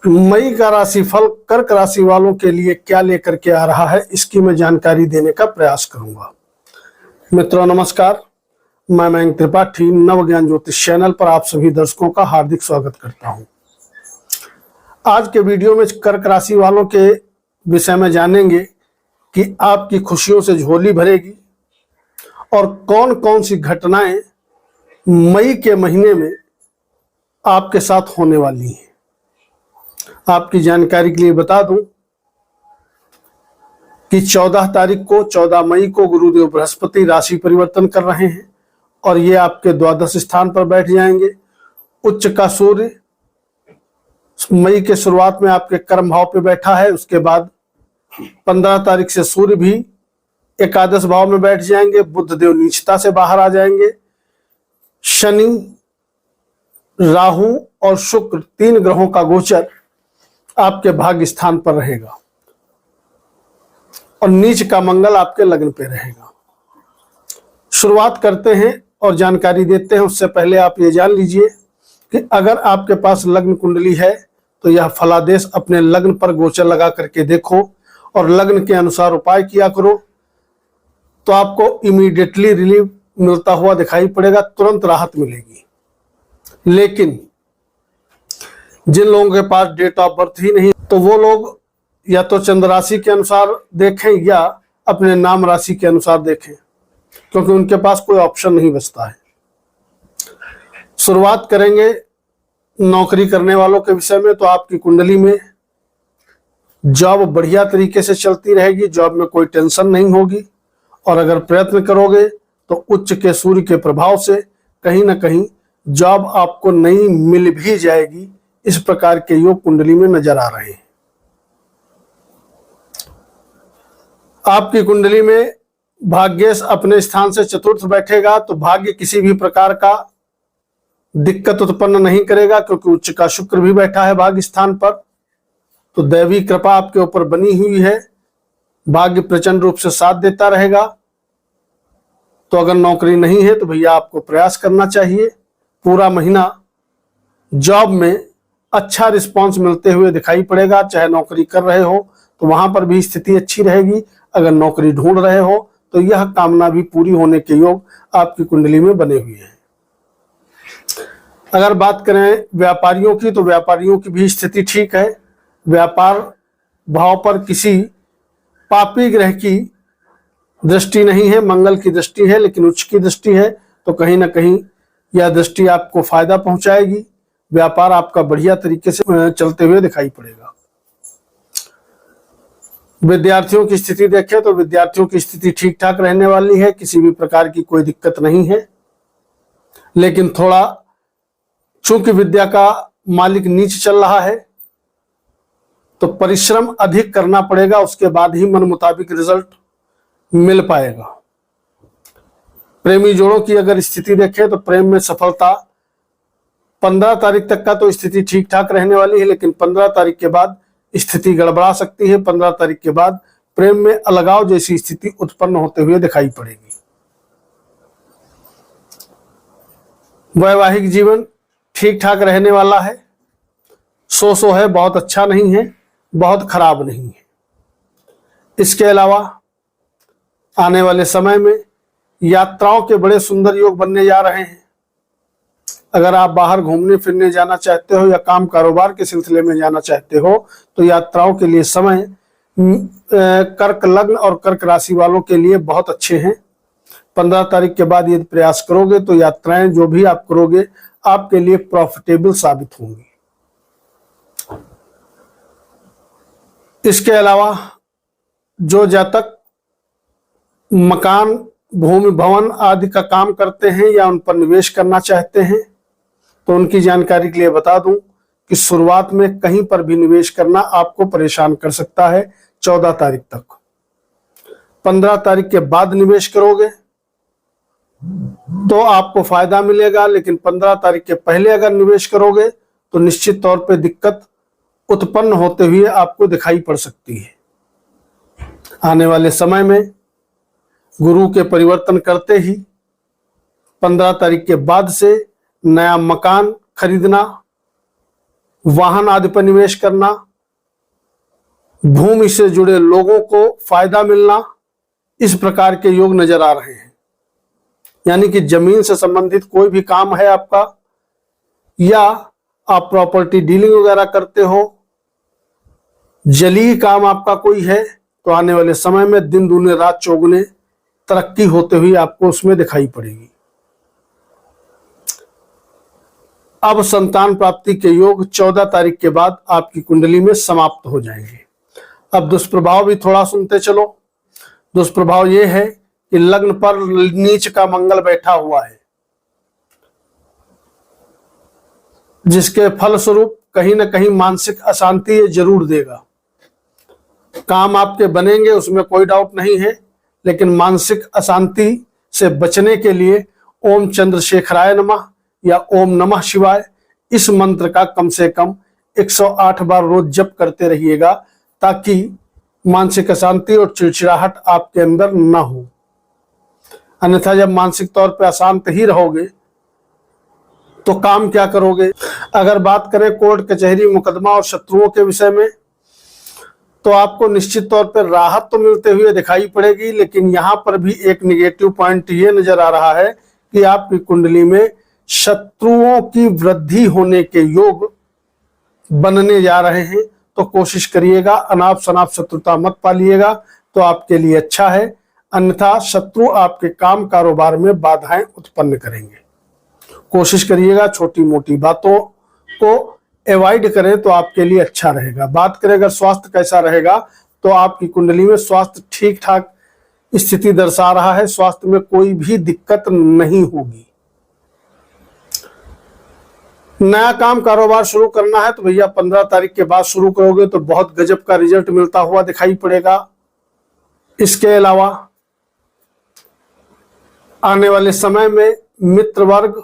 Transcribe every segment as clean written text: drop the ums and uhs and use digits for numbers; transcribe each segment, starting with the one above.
मई का राशिफल कर्क राशि वालों के लिए क्या लेकर के आ रहा है, इसकी मैं जानकारी देने का प्रयास करूंगा। मित्रों नमस्कार, मैं मयंक त्रिपाठी नव ज्ञान ज्योतिष चैनल पर आप सभी दर्शकों का हार्दिक स्वागत करता हूं। आज के वीडियो में कर्क राशि वालों के विषय में जानेंगे कि आपकी खुशियों से झोली भरेगी और कौन कौन सी घटनाएं मई के महीने में आपके साथ होने वाली हैं। आपकी जानकारी के लिए बता दूं कि 14 मई को गुरुदेव बृहस्पति राशि परिवर्तन कर रहे हैं और ये आपके द्वादश स्थान पर बैठ जाएंगे। उच्च का सूर्य मई के शुरुआत में आपके कर्म भाव पे बैठा है। उसके बाद 15 तारीख से सूर्य भी एकादश भाव में बैठ जाएंगे। बुध देव नीचता से बाहर आ जाएंगे। शनि, राहु और शुक्र 3 ग्रहों का गोचर आपके भाग्य स्थान पर रहेगा और नीच का मंगल आपके लग्न पे रहेगा। शुरुआत करते हैं और जानकारी देते हैं। उससे पहले आप ये जान लीजिए कि अगर आपके पास लग्न कुंडली है तो यह फलादेश अपने लग्न पर गोचर लगा करके देखो और लग्न के अनुसार उपाय किया करो, तो आपको इमीडिएटली रिलीफ मिलता हुआ दिखाई पड़ेगा, तुरंत राहत मिलेगी। लेकिन जिन लोगों के पास डेट ऑफ बर्थ ही नहीं, तो वो लोग या तो चंद्र राशि के अनुसार देखें या अपने नाम राशि के अनुसार देखें, क्योंकि उनके पास कोई ऑप्शन नहीं बचता है। शुरुआत करेंगे नौकरी करने वालों के विषय में। तो आपकी कुंडली में जॉब बढ़िया तरीके से चलती रहेगी, जॉब में कोई टेंशन नहीं होगी और अगर प्रयत्न करोगे तो उच्च के सूर्य के प्रभाव से कहीं ना कहीं जॉब आपको नई मिल भी जाएगी। इस प्रकार के योग कुंडली में नजर आ रहे हैं। आपकी कुंडली में भाग्येश अपने स्थान से चतुर्थ बैठेगा तो भाग्य किसी भी प्रकार का दिक्कत उत्पन्न नहीं करेगा, क्योंकि उच्च का शुक्र भी बैठा है भाग्य स्थान पर। तो दैवी कृपा आपके ऊपर बनी हुई है, भाग्य प्रचंड रूप से साथ देता रहेगा। तो अगर नौकरी नहीं है तो भैया आपको प्रयास करना चाहिए। पूरा महीना जॉब में अच्छा रिस्पांस मिलते हुए दिखाई पड़ेगा। चाहे नौकरी कर रहे हो तो वहां पर भी स्थिति अच्छी रहेगी। अगर नौकरी ढूंढ रहे हो तो यह कामना भी पूरी होने के योग आपकी कुंडली में बने हुए हैं। अगर बात करें व्यापारियों की, तो व्यापारियों की भी स्थिति ठीक है। व्यापार भाव पर किसी पापी ग्रह की दृष्टि नहीं है, मंगल की दृष्टि है, लेकिन उच्च की दृष्टि है। तो कहीं ना कहीं यह दृष्टि आपको फायदा पहुंचाएगी। व्यापार आपका बढ़िया तरीके से चलते हुए दिखाई पड़ेगा। विद्यार्थियों की स्थिति देखें तो विद्यार्थियों की स्थिति ठीक ठाक रहने वाली है, किसी भी प्रकार की कोई दिक्कत नहीं है। लेकिन थोड़ा चूंकि विद्या का मालिक नीच चल रहा है तो परिश्रम अधिक करना पड़ेगा, उसके बाद ही मन मुताबिक रिजल्ट मिल पाएगा। प्रेमी जोड़ों की अगर स्थिति देखें तो प्रेम में सफलता 15 तारीख तक का तो स्थिति ठीक ठाक रहने वाली है, लेकिन 15 तारीख के बाद स्थिति गड़बड़ा सकती है। 15 तारीख के बाद प्रेम में अलगाव जैसी स्थिति उत्पन्न होते हुए दिखाई पड़ेगी। वैवाहिक जीवन ठीक ठाक रहने वाला है, सो है, बहुत अच्छा नहीं है, बहुत खराब नहीं है। इसके अलावा आने वाले समय में यात्राओं के बड़े सुंदर योग बनने जा रहे हैं। अगर आप बाहर घूमने फिरने जाना चाहते हो या काम कारोबार के सिलसिले में जाना चाहते हो तो यात्राओं के लिए समय कर्क लग्न और कर्क राशि वालों के लिए बहुत अच्छे हैं। 15 तारीख के बाद यदि प्रयास करोगे तो यात्राएं जो भी आप करोगे आपके लिए प्रॉफिटेबल साबित होंगी। इसके अलावा जो जातक मकान, भूमि, भवन आदि का काम करते हैं या उन पर निवेश करना चाहते हैं तो उनकी जानकारी के लिए बता दूं कि शुरुआत में कहीं पर भी निवेश करना आपको परेशान कर सकता है 14 तारीख तक। 15 तारीख के बाद निवेश करोगे तो आपको फायदा मिलेगा, लेकिन 15 तारीख के पहले अगर निवेश करोगे तो निश्चित तौर पे दिक्कत उत्पन्न होते हुए आपको दिखाई पड़ सकती है। आने वाले समय में गुरु के परिवर्तन करते ही 15 तारीख के बाद से नया मकान खरीदना वाहन आदि पर निवेश करना, भूमि से जुड़े लोगों को फायदा मिलना, इस प्रकार के योग नजर आ रहे हैं। यानी कि जमीन से संबंधित कोई भी काम है आपका, या आप प्रॉपर्टी डीलिंग वगैरह करते हो, जलीय काम आपका कोई है, तो आने वाले समय में दिन दूने रात चौगुने तरक्की होते हुए आपको उसमें दिखाई पड़ेगी। अब संतान प्राप्ति के योग 14 तारीख के बाद आपकी कुंडली में समाप्त हो जाएंगे। अब दुष्प्रभाव भी थोड़ा सुनते चलो। दुष्प्रभाव ये है कि लग्न पर नीच का मंगल बैठा हुआ है, जिसके फलस्वरूप कहीं ना कहीं मानसिक अशांति ये जरूर देगा। काम आपके बनेंगे, उसमें कोई डाउट नहीं है, लेकिन मानसिक अशांति से बचने के लिए ओम चंद्रशेखराय नमः या ओम नमः शिवाय इस मंत्र का कम से कम 108 बार रोज जप करते रहिएगा, ताकि मानसिक अशांति और चिड़चिड़ाहट आपके अंदर न हो। अन्यथा जब मानसिक तौर पर अशांत ही रहोगे तो काम क्या करोगे। अगर बात करें कोर्ट कचहरी मुकदमा और शत्रुओं के विषय में, तो आपको निश्चित तौर पर राहत तो मिलते हुए दिखाई पड़ेगी, लेकिन यहां पर भी एक निगेटिव पॉइंट ये नजर आ रहा है कि आपकी कुंडली में शत्रुओं की वृद्धि होने के योग बनने जा रहे हैं। तो कोशिश करिएगा अनाप शनाप शत्रुता मत पालिएगा, तो आपके लिए अच्छा है। अन्यथा शत्रु आपके काम कारोबार में बाधाएं उत्पन्न करेंगे। कोशिश करिएगा छोटी मोटी बातों को अवॉइड करें, तो आपके लिए अच्छा रहेगा। बात करें अगर स्वास्थ्य कैसा रहेगा, तो आपकी कुंडली में स्वास्थ्य ठीक ठाक स्थिति दर्शा रहा है। स्वास्थ्य में कोई भी दिक्कत नहीं होगी। नया काम कारोबार शुरू करना है तो भैया 15 तारीख के बाद शुरू करोगे तो बहुत गजब का रिजल्ट मिलता हुआ दिखाई पड़ेगा। इसके अलावा आने वाले समय में मित्र वर्ग,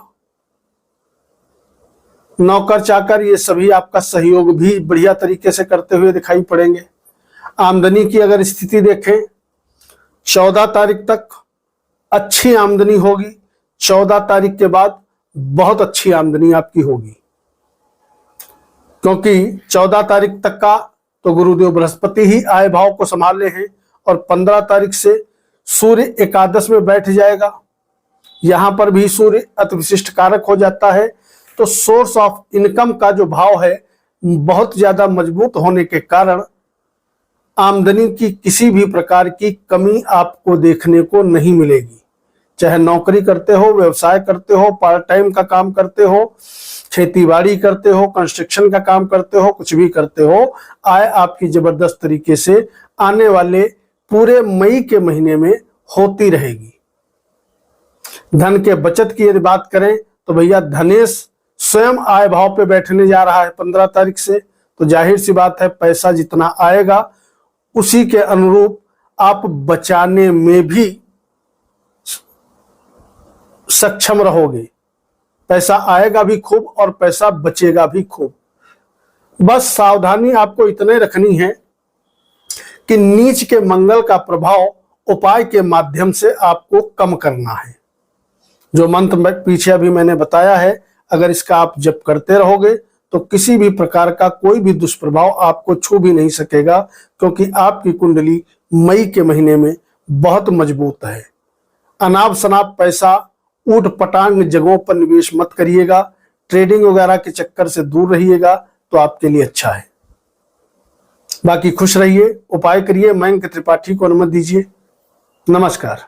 नौकर चाकर, ये सभी आपका सहयोग भी बढ़िया तरीके से करते हुए दिखाई पड़ेंगे। आमदनी की अगर स्थिति देखें, 14 तारीख तक अच्छी आमदनी होगी। 14 तारीख के बाद बहुत अच्छी आमदनी आपकी होगी, क्योंकि 14 तारीख तक का तो गुरुदेव बृहस्पति ही आय भाव को संभाले हैं, और 15 तारीख से सूर्य एकादश में बैठ जाएगा। यहां पर भी सूर्य अति विशिष्ट कारक हो जाता है। तो सोर्स ऑफ इनकम का जो भाव है बहुत ज्यादा मजबूत होने के कारण आमदनी की किसी भी प्रकार की कमी आपको देखने को नहीं मिलेगी। चाहे नौकरी करते हो, व्यवसाय करते हो, पार्ट टाइम का काम करते हो, खेतीबाड़ी करते हो, कंस्ट्रक्शन का काम करते हो, कुछ भी करते हो, आय आपकी जबरदस्त तरीके से आने वाले पूरे मई के महीने में होती रहेगी। धन के बचत की यदि बात करें तो भैया धनेश स्वयं आय भाव पे बैठने जा रहा है 15 तारीख से, तो जाहिर सी बात है पैसा जितना आएगा उसी के अनुरूप आप बचाने में भी सक्षम रहोगे। पैसा आएगा भी खूब और पैसा बचेगा भी खूब। बस सावधानी आपको इतने रखनी है कि नीच के मंगल का प्रभाव उपाय के माध्यम से आपको कम करना है। जो मंत्र पीछे अभी मैंने बताया है, अगर इसका आप जप करते रहोगे तो किसी भी प्रकार का कोई भी दुष्प्रभाव आपको छू भी नहीं सकेगा, क्योंकि आपकी कुंडली मई के महीने में बहुत मजबूत है। अनाप शनाप पैसा ऊट पटांग जगहों पर निवेश मत करिएगा। ट्रेडिंग वगैरह के चक्कर से दूर रहिएगा, तो आपके लिए अच्छा है। बाकी खुश रहिए, उपाय करिए। मयंक त्रिपाठी को अनुमति दीजिए। नमस्कार।